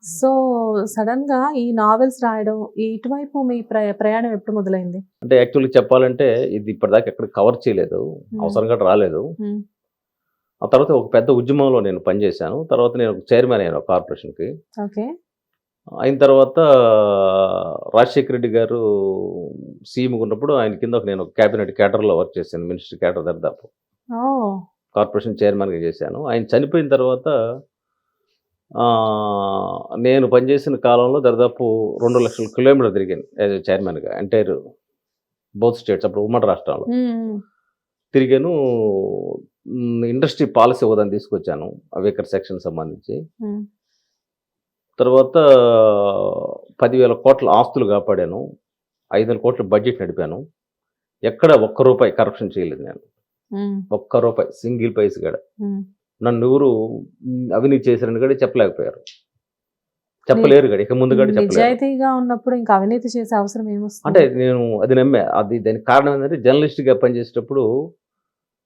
So సడన్‌గా ఈ novels రాయడం ఇటువైపు మీ ప్రయాణం ఎప్పుడు మొదలైంది? అంటే యాక్చువల్‌గా చెప్పాలంటే ఇది ఇప్పటిదాకా ఎక్కడ కవర్ చేయలేదు. హ్మ్. అవసరం కూడా రాలేదు. హ్మ్. ఆ తర్వాత ఒక పెద్ద ఉద్యమంలో నేను పనిచేశాను. తర్వాత నేను ఒక చైర్మన్ అయ్యాను ఒక కార్పొరేషన్‌కి. ఓకే. అయిన తర్వాత రాజశేఖర రెడ్డి గారు సీఎంగా ఉన్నప్పుడు ఆయన కింద నేను క్యాబినెట్ క్యాడర్‌లో వర్క్ చేశాను. మినిస్టర్ క్యాడర్ దాదాపు. ఓహ్! కార్పొరేషన్ చైర్మన్‌గా చేశాను. ఆయన చనిపోయిన తర్వాత నేను పనిచేసిన కాలంలో దాదాపు 2,00,000 కిలోమీటర్లు తిరిగాను యాస్ ఎ చైర్మన్‌గా ఎంటైర్ బోత్ స్టేట్స్ అప్పుడు ఉమ్మడి రాష్ట్రాల్లో. హ్మ్. తిరిగాను. ఇండస్ట్రీ పాలసీ ఒకదాన్ని తీసుకొచ్చాను. వెహికల్ సెక్షన్ సంబంధించి. హ్మ్. తర్వాత 10,000 కోట్ల ఆస్తులు కాపాడాను. 5,000 కోట్ల బడ్జెట్ నడిపాను. ఎక్కడ ఒక్క రూపాయి కరప్షన్ చేయలేదు నేను. హ్మ్. ఒక్క రూపాయి సింగిల్ పైసా కూడా. హ్మ్. నన్నెవరు అవినీతి చేశారని కూడా చెప్పలేకపోయారు. చెప్పలేరు కూడా. ఇక ముందు కూడా చెప్పలేరు. నిజాయితీగా ఉన్నప్పుడు ఇంకా అవినీతి చేసే అవసరం అంటే ఏమొస్తుంది? నేను అది నమ్మా. దానికి కారణం ఏంటంటే జర్నలిస్ట్‌గా పనిచేసేటప్పుడు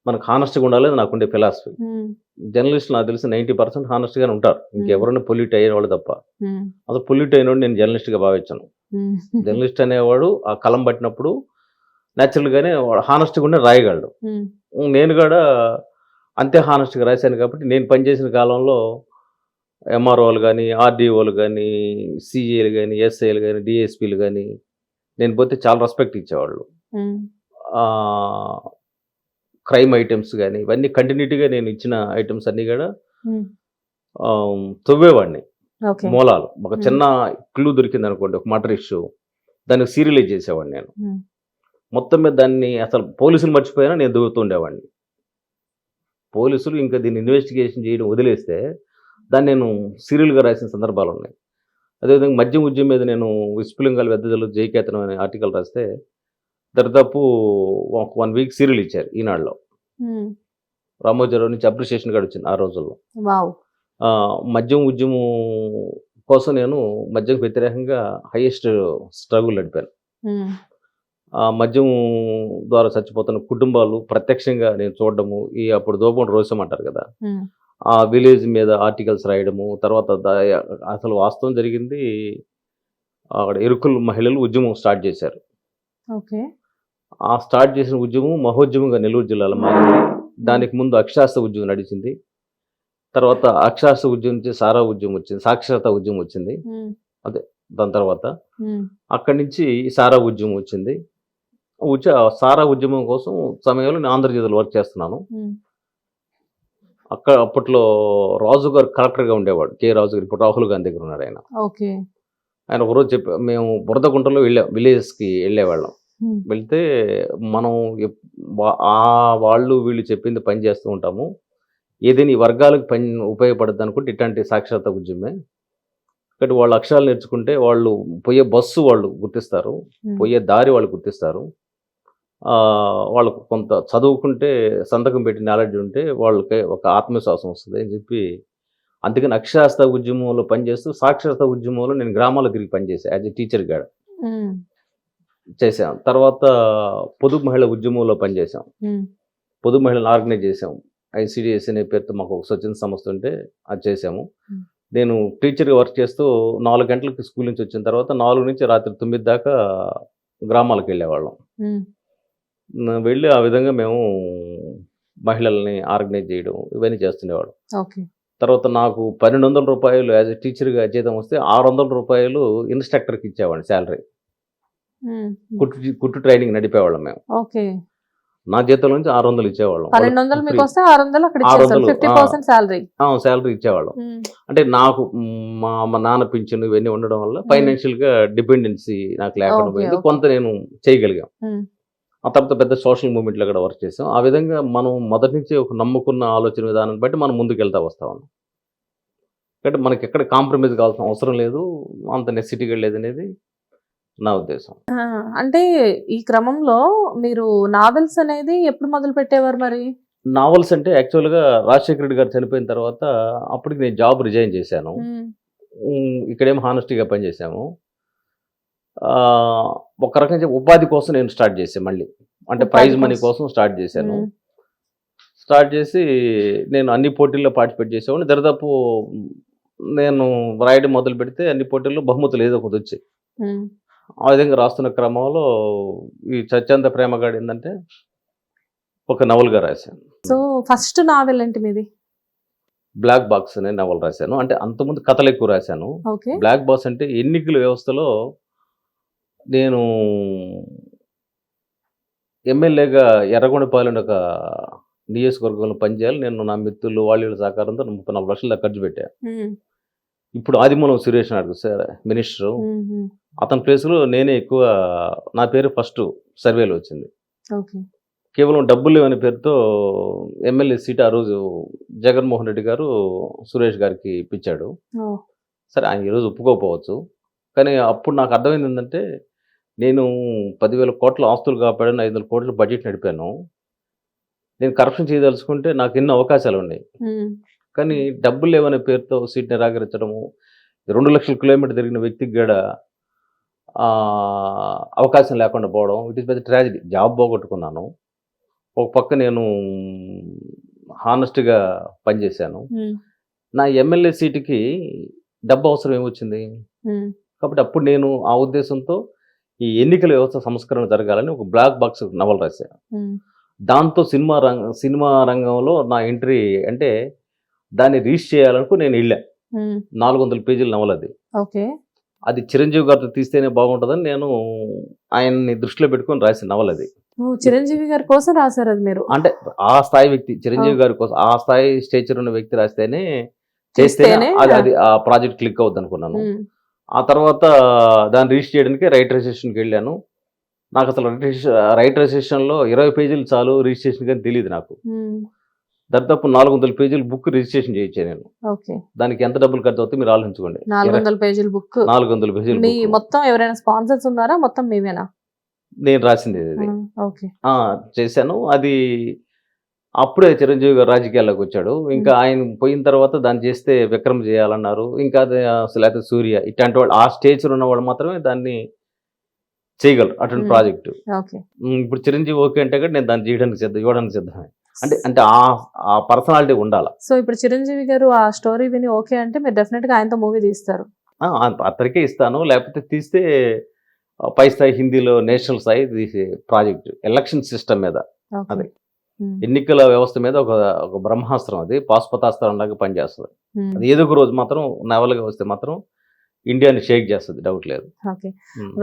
మనకు హానెస్ట్‌గా ఉండాలనేది నాకుండే ఫిలాసఫీ. హ్మ్. జర్నలిస్టులు నాకు తెలిసి 90% హానెస్ట్‌గానే ఉంటారు. ఇంకెవరైనా పొల్యూట్ అయ్యేవాళ్ళు తప్ప. హ్మ్. అసలు పొల్యూట్ అయినోడిని నేను జర్నలిస్ట్‌గా భావించను. హ్మ్. జర్నలిస్ట్ అనేవాడు ఆ కలం పట్టినప్పుడు నేచురల్‌గానే వాడు హానెస్ట్‌గా ఉండే రాయగలడు. హ్మ్. నేను కూడా అంతే హానెస్ట్‌గా రాశాను కాబట్టి నేను పనిచేసిన కాలంలో ఎంఆర్ఓలు గాని, ఆర్‌డీఓలు గాని, సీఏలు గాని, ఎస్ఐలు గాని, డీఎస్పీలు గాని నేను పోతే చాలా రెస్పెక్ట్ ఇచ్చేవాళ్ళు. హ్మ్. ఆహ్, క్రైమ్ ఐటెమ్స్ గాని ఇవన్నీ కంటిన్యూటీగా నేను ఇచ్చిన ఐటెమ్స్ అన్నీ కూడా హ్మ్. తవ్వేవాడిని. ఓకే. మూలాలు. ఒక హ్మ్. చిన్న క్లూ దొరికిందనుకోండి ఒక మర్డర్ ఇష్యూ. దాన్ని సీరియలైజ్ చేసేవాడిని నేను. హ్మ్. మొత్తం మీద దాన్ని అసలు పోలీసులు మర్చిపోయినా నేను దొరుకుతుండేవాడిని. పోలీసులు ఇంకా దీన్ని ఇన్వెస్టిగేషన్ చేయడం వదిలేస్తే, దాన్ని నేను సీరియల్‌గా రాసిన సందర్భాలున్నాయి. అదేవిధంగా మద్యం ఉద్యమం మీద నేను 'విస్ఫులింగాలు వెదజల్లు జయకేతనం' అనే ఆర్టికల్ రాస్తే, దరిదాపు ఒక 1 వీక్ సీరియల్ ఇచ్చారు ఈనాడులో. హ్మ్. రామోజీరావు నుంచి అప్రిషియేషన్ కూడా వచ్చింది ఆ రోజుల్లో. వావ్! మద్యం ఉద్యమం కోసం నేను మద్యంకి వ్యతిరేకంగా హైయెస్ట్ స్ట్రగుల్ నడిపాను. హ్మ్. మద్యం ద్వారా చచ్చిపోతున్న కుటుంబాలు ప్రత్యక్షంగా నేను చూడడము, అప్పుడు దోపంటి రోసమ్మ అంటారు కదా! హ్మ్. ఆ విలేజ్ మీద ఆర్టికల్స్ రాయడము, తర్వాత అసలు వాస్తవం జరిగింది అక్కడ ఇరుకుల మహిళలు ఉద్యమం స్టార్ట్ చేశారు. ఓకే. ఆ స్టార్ట్ చేసిన ఉద్యమం మహోద్యమంగా నెల్లూరు జిల్లాలో మారింది. హ్మ్. దానికి ముందు అక్షరాస్యత ఉద్యమం నడిచింది. తర్వాత అక్షరాస్యత ఉద్యమం నుంచి సారా ఉద్యమం వచ్చింది. సాక్షరతా ఉద్యమం వచ్చింది. హ్మ్. అదే దాని తర్వాత. హ్మ్. అక్కడి నుంచి సారా ఉద్యమం వచ్చింది. సారా ఉద్యమం కోసం సమయంలో నేను ఆంధ్రజ్యోతిలో వర్క్ చేస్తున్నాను. హ్మ్. అప్పట్లో రాజు గారు కలెక్టర్‌గా ఉండేవాడు. రాజు గారు. ఇప్పుడు రాహుల్ గాంధీ దగ్గర ఉన్నారాయన. ఓకే. ఆయన ఒకరోజు మేము బురదగుంటలో వెళ్ళాం. విలేజెస్‌కి వెళ్ళేవాళ్ళం. హ్మ్. వెళ్తే మనం ఎప్ వాళ్ళు వీళ్ళు చెప్పింది పని చేస్తూ ఉంటాము. ఏదైనా ఈ వర్గాలకు ఉపయోగపడుద్దనుకుంటే ఇట్లాంటి సాక్షరతా ఉద్యమమే. కాబట్టి వాళ్ళు అక్షరాలు నేర్చుకుంటే వాళ్ళు పోయే బస్సు వాళ్ళు గుర్తిస్తారు. హ్మ్. పోయే దారి వాళ్ళు గుర్తిస్తారు. వాళ్ళకు కొంత చదువుకుంటే సంతకం పెట్టి నాలెడ్జ్ ఉంటే వాళ్ళకి ఒక ఆత్మవిశ్వాసం వస్తది అని చెప్పి, అందుకని అక్షరాస్యత ఉద్యమంలో పనిచేస్తూ సాక్షరతా ఉద్యమంలో నేను గ్రామాల్లో తిరిగి పనిచేశా యాస్ ఎ టీచర్‌గా హ్మ్. చేశాం. తర్వాత పొదుపు మహిళా ఉద్యమంలో పనిచేశాం. హ్మ్. పొదుపు మహిళలను ఆర్గనైజ్ చేశాం. ఐసీడీఎస్ అనే పేరుతో మాకు ఒక స్వచ్ఛంద సంస్థ ఉంటే అది చేశాము. హ్మ్. నేను టీచర్‌గా వర్క్ చేస్తూ 4 గంటలకి స్కూల్ నుంచి వచ్చిన తర్వాత 4 నుంచి రాత్రి 9 దాకా గ్రామాలకెళ్ళేవాళ్ళం. హ్మ్. వెళ్ళి ఆ విధంగా మేము మహిళల్ని ఆర్గనైజ్ చేయడం ఇవన్నీ చేస్తుండేవాళ్ళం. ఓకే. తర్వాత నాకు రూ. 1,200 యాస్ ఎ టీచర్‌గా జీతం వస్తే రూ. 600 ఇన్‌స్ట్రక్టర్‌కి ఇచ్చేవాడిని సాలరీ. హ్మ్. కుట్టు ట్రైనింగ్ నడిపేవాళ్ళం మేము. ఓకే. నా జీతంలో నుంచి 600 ఇచ్చేవాళ్ళం. వాళ్ళకి 1200 ఫ్రీ. మీకొస్తే 600 అక్కడ ఇచ్చేసారు. 600 50% సాలరీ. సాలరీ ఇచ్చేవాళ్ళం. హ్మ్. అంటే నాకు మా నాన్న పింఛను ఇవన్నీ ఉండడం వల్ల హ్మ్. ఫైనాన్షియల్‌గా డిపెండెన్సీ నాకు లేకుండా ఓకే. పోయింది. ఓకే. కొంత నేను చేయగలిగాం. హ్మ్. ఆ తర్వాత పెద్ద సోషల్ మూవ్‌మెంట్‌లో కూడా వర్క్ చేసాం. ఆ విధంగా మనం మొదటి నుంచి ఒక నమ్ముకున్న ఆలోచన విధానాన్ని బట్టి మనం ముందుకెళ్తా వస్తా ఉన్నాం. కాబట్టి మనకెక్కడ కాంప్రమైజ్ కావాల్సిన అవసరం లేదు. అంత నెసెసిటీ కూడా లేదనేది నా ఉద్దేశం. ఆ! అంటే ఈ క్రమంలో మీరు నావెల్స్ అనేది ఎప్పుడు మొదలుపెట్టేవారు మరి? నావెల్స్ అంటే యాక్చువల్‌గా రాజశేఖర రెడ్డి గారు చనిపోయిన తర్వాత అప్పటికి నేను జాబ్ రిజైన్ చేశాను. హ్మ్. ఇక్కడేమో హానెస్టీగా పనిచేశాము. ఆహ్, ఒక రకంగా ఉపాధి కోసం నేను స్టార్ట్ చేశా మళ్ళీ. అంటే ఉపాధి ప్రైజ్ మనీ కోసం. కోసం స్టార్ట్ చేశాను. హ్మ్. స్టార్ట్ చేసి నేను అన్ని పోటీల్లో పార్టిసిపేట్ చేసేవాడిని. దరిదాపు నేను రాయడం మొదలు పెడితే అన్ని పోటీల్లో బహుమతులు ఏదో ఒకటి వచ్చాయి. ఉమ్. ఆ విధంగా రాస్తున్న క్రమంలో ఈ స్వచ్ఛంద ప్రేమగాడు ఏంటంటే ఒక నవల్గా రాశాను. సో ఫస్ట్ నావెల్ ఏంటి మీది? బ్లాక్ బాక్స్ అనే నవల రాశాను. అంటే అంతకుముందు కథలు ఎక్కువ రాశాను. ఓకే. బ్లాక్ బాక్స్ అంటే ఎన్నికల వ్యవస్థలో నేను ఎమ్మెల్యేగా ఎర్రగొండపాలెం ఒక నియోజకవర్గంలో పనిచేయాలి. నేను నా మిత్రులు వాళ్ళ సహకారంతో 34 లక్షల దాకా ఖర్చు పెట్టా. ఉమ్. ఇప్పుడు ఆదిమూలం సురేష్ నాయుడు సార్ మినిస్టరు, ఉమ్. అతని ప్లేస్లో నేనే ఎక్కువ, నా పేరు ఫస్ట్ సర్వేలో వచ్చింది. ఓకే. కేవలం డబ్బులు లేవనే పేరుతో ఎమ్మెల్యే సీట్ ఆ రోజు జగన్మోహన్ రెడ్డి గారు సురేష్ గారికి ఇప్పించాడు. ఓ. సరే ఆయన ఈరోజు ఒప్పుకోకపోవచ్చు, కానీ అప్పుడు నాకు అర్థమైంది ఏంటంటే నేను 10,000 కోట్ల ఆస్తులు కాపాడాను, 500 కోట్ల బడ్జెట్ నడిపాను. నేను కరప్షన్ చేయదలుచుకుంటే నాకు ఎన్నో అవకాశాలు ఉన్నాయి. ఉమ్. కానీ డబ్బులు లేవనే పేరుతో సీట్ నిరాకరించడము, 2 లక్షల కిలోమీటర్ తిరిగిన వ్యక్తికి కూడా అవకాశం లేకుండా పోవడం, ఇట్ ఈస్ పెద్ద ట్రాజడీ. జాబ్ పోగొట్టుకున్నాను. ఒక పక్క నేను హానెస్ట్గా పనిచేశాను. ఉమ్. నా ఎమ్మెల్యే సీటుకి డబ్బు అవసరం ఏమొచ్చింది? ఉమ్. కాబట్టి అప్పుడు నేను ఆ ఉద్దేశంతో ఈ ఎన్నికల వ్యవస్థ సంస్కరణ జరగాలని ఒక బ్లాక్ బాక్స్ నవల రాశాను. ఉమ్. దాంతో సినిమా రంగంలో నా ఎంట్రీ, అంటే దాన్ని రీచ్ చేయాలనుకో నేను వెళ్ళా. ఉమ్. 400 పేజీల నవల అది. ఓకే. అది చిరంజీవి గారితో తీస్తేనే బాగుంటుందని నేను ఆయన్ని దృష్టిలో పెట్టుకొని రాసిన నవల అది. ఓ, చిరంజీవి గారి కోసం రాశారు అది మీరు? అంటే ఆ స్థాయి వ్యక్తి, చిరంజీవి గారి కోసం ఆ స్థాయి స్టేచర్ ఉన్న వ్యక్తి రాస్తేనే చేస్తేనే అది ఆ ప్రాజెక్ట్ క్లిక్ అవుద్ది అనుకున్నాను. ఉమ్. ఆ తర్వాత దాన్ని రిజిస్టర్ చేయడానికి రైటరైజేషన్కి వెళ్ళాను. నాకు అసలు రైటరైజేషన్లో 20 పేజీలు చాలు రిజిస్ట్రేషన్ కానీ తెలియదు నాకు. ఉమ్. దాదాపు 400 పేజీలు బుక్ రిజిస్ట్రేషన్ చేయించాను నేను. ఓకే. దానికి ఎంత డబ్బులు ఖర్చు అవుతుంది మీరు ఆలోచించుకోండి. 400 పేజీల బుక్. 400 పేజీలు మీ మొత్తం ఎవరైనా స్పాన్సర్స్ ఉన్నారా? మొత్తం మీవేనా? నేను రాసింది ఇది. ఓకే. చేశాను. అది అప్పుడే చిరంజీవి గారు రాజకీయాల్లోకి వచ్చాడు. ఇంకా ఆయన పోయిన తర్వాత దాన్ని చేస్తే విక్రమ్ చేయాలన్నారు. ఇంకా అది అసలు అయితే సూర్య ఇట్లాంటి వాళ్ళు, ఆ స్టేజ్లో ఉన్న వాళ్ళు మాత్రమే దాన్ని చేయగలరు అటువంటి ప్రాజెక్టు. ఓకే. ఇప్పుడు చిరంజీవి ఓకే అంటే కూడా నేను దాన్ని చేయడానికి ఇవ్వడానికి సిద్ధమే. అంటే ఆ పర్సనాలిటీ ఉండాలి. సో ఇప్పుడు చిరంజీవి గారు ఆ స్టోరీ విని ఓకే అంటే మీరు డెఫినెట్ గా ఆయనతో మూవీ తీస్తారు? అతనికే ఇస్తాను. లేకపోతే తీస్తే పై స్థాయి హిందీలో నేషనల్ స్థాయి తీసే ప్రాజెక్ట్, ఎలక్షన్ సిస్టమ్ మీద, అది ఎన్నికల వ్యవస్థ మీద ఒక బ్రహ్మాస్త్రం, అది పాశుపతాస్త్రం లాగా పనిచేస్తుంది. అది ఏదో ఒక రోజు మాత్రం నవలగా వస్తే మాత్రం ఇండియాని షేక్ చేస్తుంది, డౌట్ లేదు. ఓకే.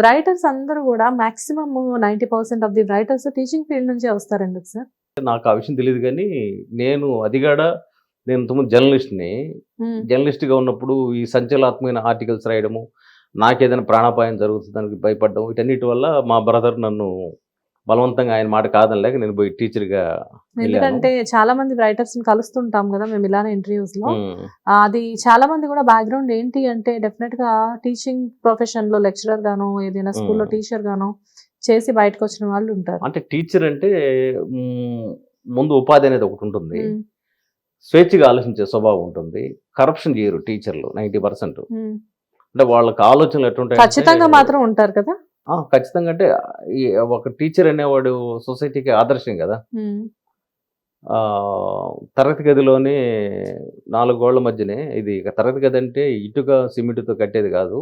రైటర్స్ అందరూ కూడా maximum 90% of the writers teaching field నుంచే వస్తారు, ఎందుకు సార్? నాకు ఆ విషయం తెలియదు, కానీ నేను ఇంతకుముందు జర్నలిస్ట్గా ఉన్నప్పుడు ఈ సంచలనాత్మకమైన ఆర్టికల్స్ రాయడము, నాకేదైనా ప్రాణాపాయం జరుగుతుందని భయపడడం, వీటన్నిటి వల్ల మా బ్రదర్ నన్ను బలవంతంగా ఆయన మాట కాదనలేక నేను పోయి టీచర్గా. ఎందుకంటే చాలా మంది రైటర్స్ ని కలుస్తుంటాం కదా మేము ఇలానే ఇంటర్వ్యూస్ లో, అది చాలా మంది కూడా బ్యాక్గ్రౌండ్ ఏంటి అంటే డెఫినెట్ గా టీచింగ్ ప్రొఫెషన్ లో లెక్చరర్ గానో ఏదైనా స్కూల్లో టీచర్ గానో చేసి బయటకు వచ్చిన వాళ్ళు ఉంటారు. అంటే టీచర్ అంటే ముందు ఉపాధి అనేది ఒకటి ఉంటుంది, స్వేచ్ఛగా ఆలోచించే స్వభావం ఉంటుంది, కరప్షన్ చేయరు టీచర్లు 90%. అంటే వాళ్ళకి ఆలోచనలు ఎట్లుంటాయి ఖచ్చితంగా మాత్రం ఉంటారు కదా. ఖచ్చితంగా. అంటే ఒక టీచర్ అనేవాడు సొసైటీకి ఆదర్శం కదా. తరగతి గదిలోనే 4 గోళ్ల మధ్యనే, ఇది తరగతి గది అంటే ఇటుక సిమెంట్తో కట్టేది కాదు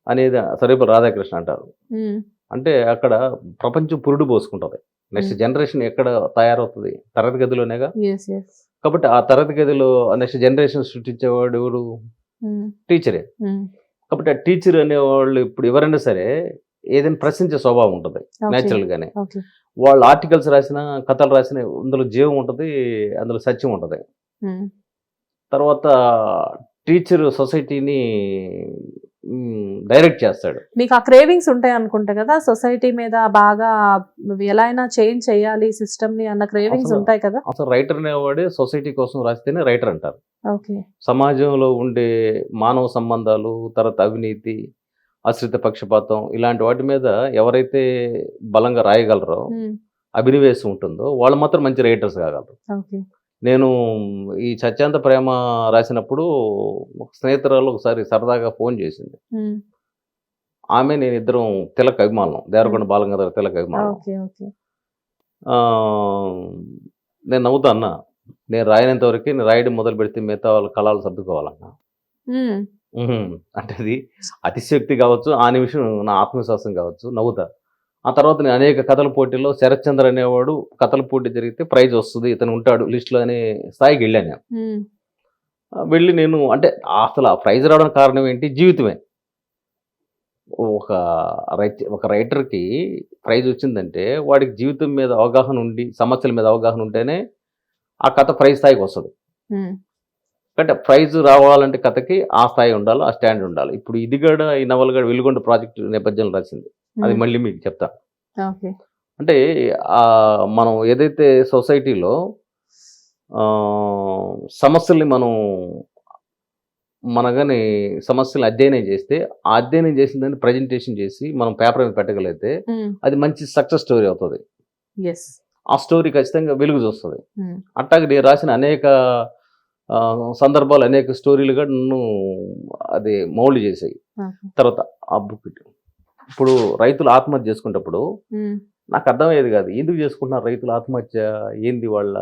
అనేది సరేపల్లి రాధాకృష్ణ అంటారు. అంటే అక్కడ ప్రపంచం పురుడు పోసుకుంటుంది, నెక్స్ట్ జనరేషన్ ఎక్కడ తయారవుతుంది? తరగతి గదిలోనేగా. కాబట్టి ఆ తరగతి గదిలో నెక్స్ట్ జనరేషన్ సృష్టించేవాడు ఎవరు? టీచరే. కాబట్టి ఆ టీచర్ అనేవాళ్ళు ఇప్పుడు ఎవరైనా సరే ఏదైనా ప్రశ్నించే స్వభావం ఉంటుంది న్యాచురల్ గానే. వాళ్ళు ఆర్టికల్స్ రాసిన, కథలు రాసిన, అందులో జీవం ఉంటుంది, అందులో సత్యం ఉంటుంది. తర్వాత టీచర్ సొసైటీని డైరెక్ట్ చేస్తాడు. మీకు ఆ క్రేవింగ్స్ ఉంటాయి అనుకుంటా కదా, సొసైటీ మీద బాగా ఎలా అయినా చేంజ్ చేయాలి సిస్టమ్ ని అన్న క్రేవింగ్స్ ఉంటాయి కదా. అసలు రైటర్ అనేవాడే సొసైటీ కోసం రాస్తేనే రైటర్ అంటారు. ఓకే. సమాజంలో ఉండే మానవ సంబంధాలు, తర్వాత అవినీతి, ఆశ్రిత పక్షపాతం, ఇలాంటి వాటి మీద ఎవరైతే బలంగా రాయగలరో, అభినవేశం ఉంటుందో వాళ్ళు మాత్రం మంచి రైటర్స్ కాగలరు. నేను ఈ స్వచ్ఛంద ప్రేమ రాసినప్పుడు ఒక స్నేహితురాలు ఒకసారి సరదాగా ఫోన్ చేసింది. ఆమె నేను ఇద్దరం తిలక్ అభిమానం, దేవరకొండ బాలగంగాధర తిలక్ అభిమానం. నేను నవ్వుతా అన్నా, నేను రాయనంత వరకు నేను రాయడం మొదలు పెడితే మిగతా వాళ్ళ కళలు సర్దుకోవాలన్నా. అంటే అది అతిశక్తి కావచ్చు, ఆ నిమిషం నా ఆత్మవిశ్వాసం కావచ్చు, నవ్వుతా. ఆ తర్వాత నేను అనేక కథల పోటీల్లో శరత్ చంద్ర అనేవాడు కథల పోటీ జరిగితే ప్రైజ్ వస్తుంది, ఇతను ఉంటాడు లిస్టులో అనే స్థాయికి వెళ్ళాను నేను. వెళ్ళి నేను అంటే అసలు ఆ ప్రైజ్ రావడానికి కారణం ఏంటి? జీవితమే. ఒక రైటర్కి ప్రైజ్ వచ్చిందంటే వాడికి జీవితం మీద అవగాహన ఉండి, సమస్యల మీద అవగాహన ఉంటేనే ఆ కథ ప్రైజ్ స్థాయికి వస్తుంది. అంటే ప్రైజ్ రావాలంటే కథకి ఆ స్థాయి ఉండాలి, ఆ స్టాండ్ ఉండాలి. ఇప్పుడు ఇది కూడా ఈ నవల కూడా వెలుగొండ ప్రాజెక్టు నేపథ్యంలో రాసింది. అది మళ్ళీ మీకు చెప్తా. అంటే మనం ఏదైతే సొసైటీలో సమస్యల్ని మనగాని సమస్యలు అధ్యయనం చేస్తే, ఆ అధ్యయనం చేసిన దాన్ని ప్రజెంటేషన్ చేసి మనం పేపర్ మీద పెట్టగలిగితే అది మంచి సక్సెస్ స్టోరీ అవుతుంది. ఆ స్టోరీ ఖచ్చితంగా వెలుగు చూస్తుంది. అట్లాగే నేను రాసిన అనేక సందర్భాలు, అనేక స్టోరీలుగా నన్ను అది మౌల్డ్ చేసాయి. తర్వాత ఆ బుక్ ఇప్పుడు రైతులు ఆత్మహత్య చేసుకునేటప్పుడు నాకు అర్థమయ్యేది కాదు, ఎందుకు చేసుకుంటున్నారు రైతులు ఆత్మహత్య, ఏంది వాళ్ళ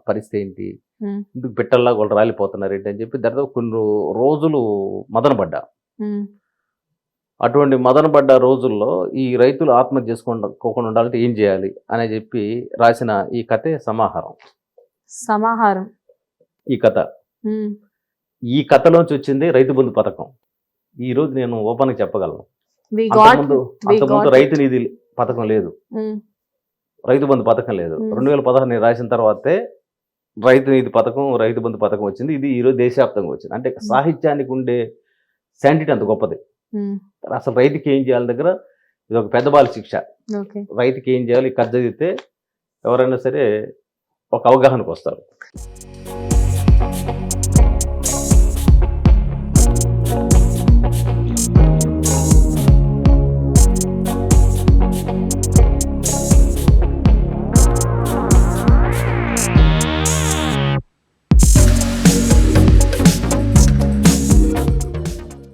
పరిస్థితి ఏంటి, ఎందుకు పెట్టల్లా వాళ్ళు రాలిపోతున్నారు ఏంటి అని చెప్పి దాదాపు కొన్ని రోజులు మదనపడ్డా. అటువంటి మదనపడ్డ రోజుల్లో ఈ రైతులు ఆత్మహత్య చేసుకోకుండా ఉండాలంటే ఏం చేయాలి అని చెప్పి రాసిన ఈ కథే సమాహారం. ఈ కథ, ఈ కథలోంచి వచ్చింది రైతు బంధు పథకం. ఈ రోజు నేను ఓపెన్గా చెప్పగలను. అంతకుముందు రైతు నిధి పథకం లేదు, రైతు బంధు పథకం లేదు. 2016 నేను రాసిన తర్వాతే రైతు నిధి పథకం, రైతు బంధు పథకం వచ్చింది. ఇది ఈరోజు దేశవ్యాప్తంగా వచ్చింది. అంటే సాహిత్యానికి ఉండే శాంటిటీ అంత గొప్పది. అసలు రైతుకి ఏం చేయాలి దగ్గర ఇది ఒక పెద్ద బాల శిక్ష. రైతుకి ఏం చేయాలి, కథ చదివితే ఎవరైనా సరే ఒక అవగాహనకు వస్తారు.